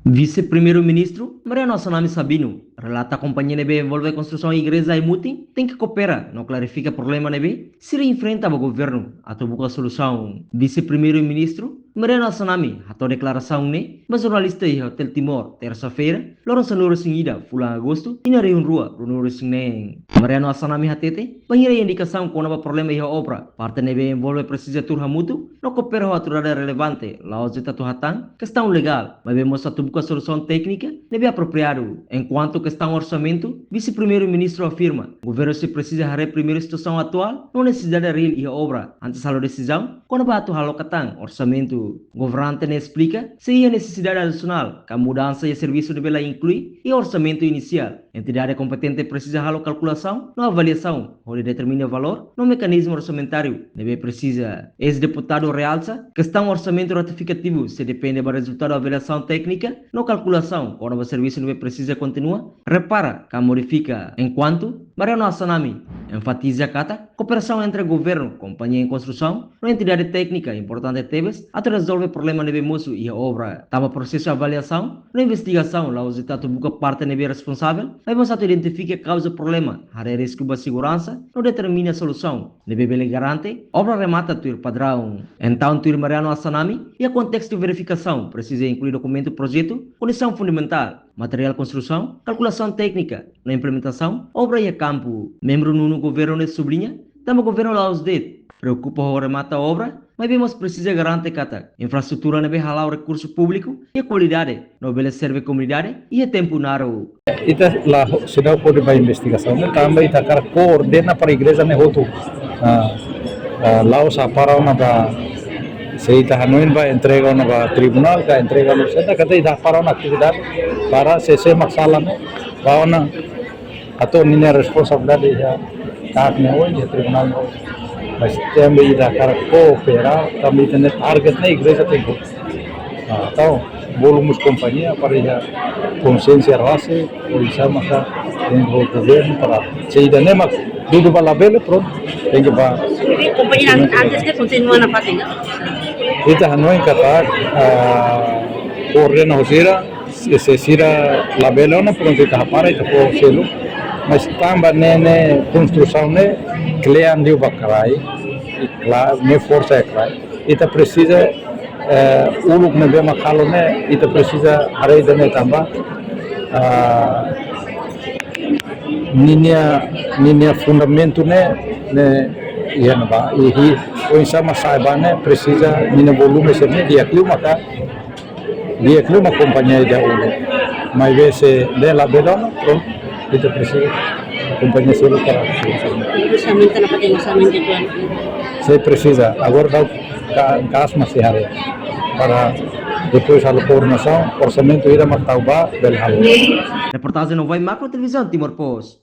Vice-primeiro-ministro Mariano Sanami Sabino relata a companhia NB envolve a construção da igreja e Mutim tem que cooperar, não clarifica problema NB, se enfrenta o governo a buscar a solução. Vice-primeiro-ministro Mariano Sanami atou declaração mas jornalista e Hotel Timor terça-feira, Lourenço Louro Sinhida, fulan agosto, e na reunião rua, Louro Sinheng. Mariano Sanami hatete, banheira indicação quando há problema e obra, parte NB envolve precisa turha mútuo, não coopera a autoridade relevante, lá os hatang, questão legal, mas vemos a buscar a solução técnica, deve apropriado. Enquanto questão orçamento, vice-primeiro-ministro afirma, o governo se precisa reprimir a situação atual, não necessidade de real e obra, antes da decisão, quando vai atuar alocatang, orçamento. O governante explica se há necessidade adicional, que a mudança e serviço deve incluir e orçamento inicial. A entidade competente precisa a calculação, não avaliação, onde determina o valor, no mecanismo orçamentário. Deve precisa. Ex-deputado realça, questão orçamento ratificativo se depende do resultado da avaliação técnica, não calculação, quando o serviço deve precisa continua, repara que modifica. Enquanto, Mariano Sanami enfatiza que a cooperação entre governo, companhia em construção, uma entidade técnica importante Tebes, até resolve problema nebe moço e a obra. Tava processo de avaliação, na investigação, lá os estados busca parte nebe responsável, aí você identifica a causa do problema, a risco da segurança, não determina a solução. Nebe bele garante, obra remata tuir padrão. Então tuir Mariano Sanami e a contexto de verificação, precisa incluir documento projeto, condição fundamental, material construção, calculação técnica, na implementação, obra e a campo. Membro no governo de sublinha, tamo governo lá os det, preocupa o remata a obra, mas vemos precisa garantir que a infraestrutura não vai ralar o recurso público e a qualidade, não vai servir a comunidade e a tempo naro. Ita lá se dá por uma investigação, também está cara coordena para a igreja ne hotu, lá os aparatos na se ita hanuin vai entrega na tribunal, que entrega no seda, que ita para uma atividade para se masalah ne, para atau nina responsabilidade já tá ne hoje tribunal hoje. Mas também da cara cooperar, também tem target na igreja tem que, então volumos companhia para já consciência raça, por isso maka dentro do governo para se ainda nem mas tudo vai lá bem pronto, tem que para companhia antes que continua na fazenda. Ita não encatar correndo hosira, se sira lá bem não pronto está para itu por selo, mas também nene construção ne klean dia bakrai, ne força é crai. Ita precisa uluk ne bema kalau ne, ita precisa hari ini tambah ninia fundamento ne ia naba, ihi sama saibane precisa ninia volume sebenarnya dia klima companhia dia uluk, mas vese de la belona pronto, ita precisa companhia selo para Orçamento na patente orçamento tuan. Saya precisa agora dá caso masih hari para depois a coordenação orçamento irá matauba del halo. Reportagem não vai macro televisão Timor Post.